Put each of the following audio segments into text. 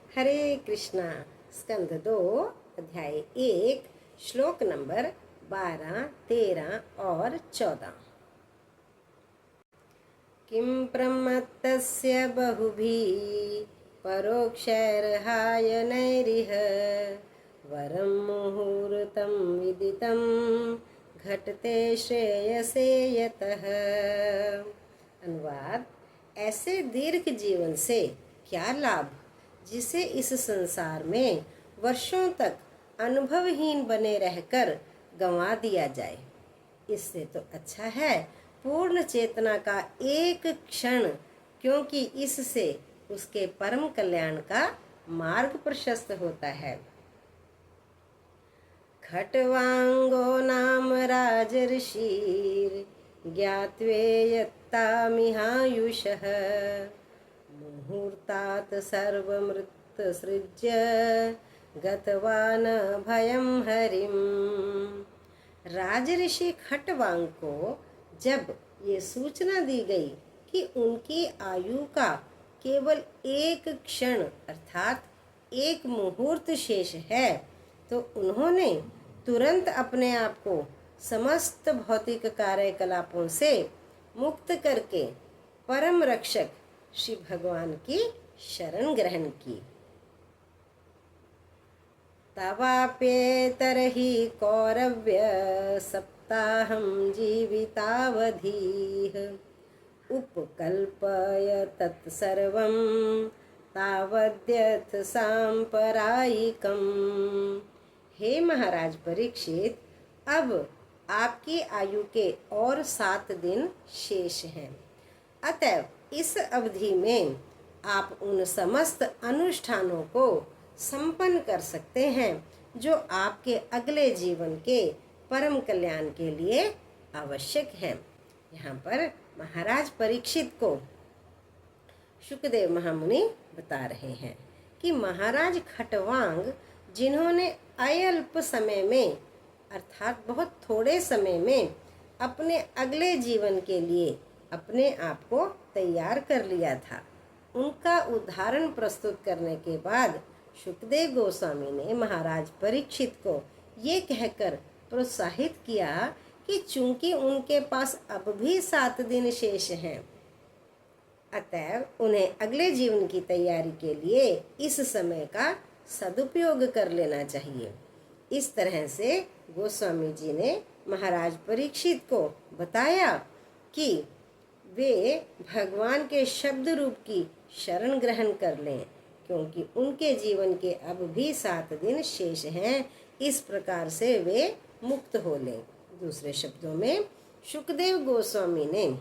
हरे कृष्णा। स्कंद 2 अध्याय 1 श्लोक नंबर 12, 13 और 14। किं प्रमत्तस्य बहुभिः परोक्षैर्हाय नैरिह वरं मुहूर्तं विदितं घटते श्रेयसे यतः। अनुवाद: ऐसे दीर्घ जीवन से क्या लाभ जिसे इस संसार में वर्षों तक अनुभवहीन बने रहकर गंवा दिया जाए। इससे तो अच्छा है पूर्ण चेतना का एक क्षण, क्योंकि इससे उसके परम कल्याण का मार्ग प्रशस्त होता है। खट्वांगो नाम राजर्षिर् ज्ञात्वेयत्तामिहायुषः मुहूर्तात् सर्वमृत्सृज्य गतवान भयं हरिम। राजऋषि खट्वांग को जब ये सूचना दी गई कि उनकी आयु का केवल एक क्षण अर्थात एक मुहूर्त शेष है, तो उन्होंने तुरंत अपने आप को समस्त भौतिक कार्यकलापों से मुक्त करके परम रक्षक श्री भगवान की शरण ग्रहण की। तवाप्येतर्हि कौरव्य सप्ताहं जीवितावधिः उपकल्पय तत्सर्वं तावद्यथ सांपरायिकम्। हे महाराज परीक्षित, अब आपकी आयु के और 7 दिन शेष हैं। अतएव इस अवधि में आप उन समस्त अनुष्ठानों को संपन्न कर सकते हैं जो आपके अगले जीवन के परम कल्याण के लिए आवश्यक हैं। यहाँ पर महाराज परीक्षित को शुकदेव महामुनि बता रहे हैं कि महाराज खट्वांग, जिन्होंने अल्प समय में अर्थात बहुत थोड़े समय में अपने अगले जीवन के लिए अपने आप को तैयार कर लिया था, उनका उदाहरण प्रस्तुत करने के बाद शुकदेव गोस्वामी ने महाराज परीक्षित को ये कहकर प्रोत्साहित किया कि चूंकि उनके पास अब भी 7 दिन शेष हैं, अतएव उन्हें अगले जीवन की तैयारी के लिए इस समय का सदुपयोग कर लेना चाहिए। इस तरह से गोस्वामी जी ने महाराज परीक्षित को बताया कि वे भगवान के शब्द रूप की शरण ग्रहण कर लें, क्योंकि उनके जीवन के अब भी 7 दिन शेष हैं। इस प्रकार से वे मुक्त हो लें। दूसरे शब्दों में शुकदेव गोस्वामी ने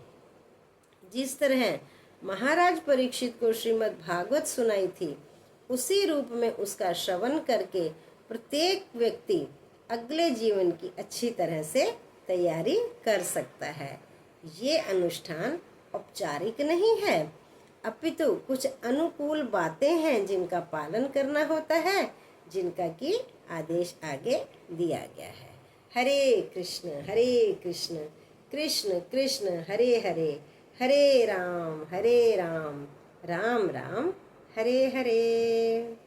जिस तरह महाराज परीक्षित को श्रीमद् भागवत सुनाई थी, उसी रूप में उसका श्रवण करके प्रत्येक व्यक्ति अगले जीवन की अच्छी तरह से तैयारी कर सकता है। ये अनुष्ठान औपचारिक नहीं है, अपितु कुछ अनुकूल बातें हैं जिनका पालन करना होता है, जिनका कि आदेश आगे दिया गया है। हरे कृष्ण कृष्ण कृष्ण हरे हरे, हरे राम राम राम हरे हरे।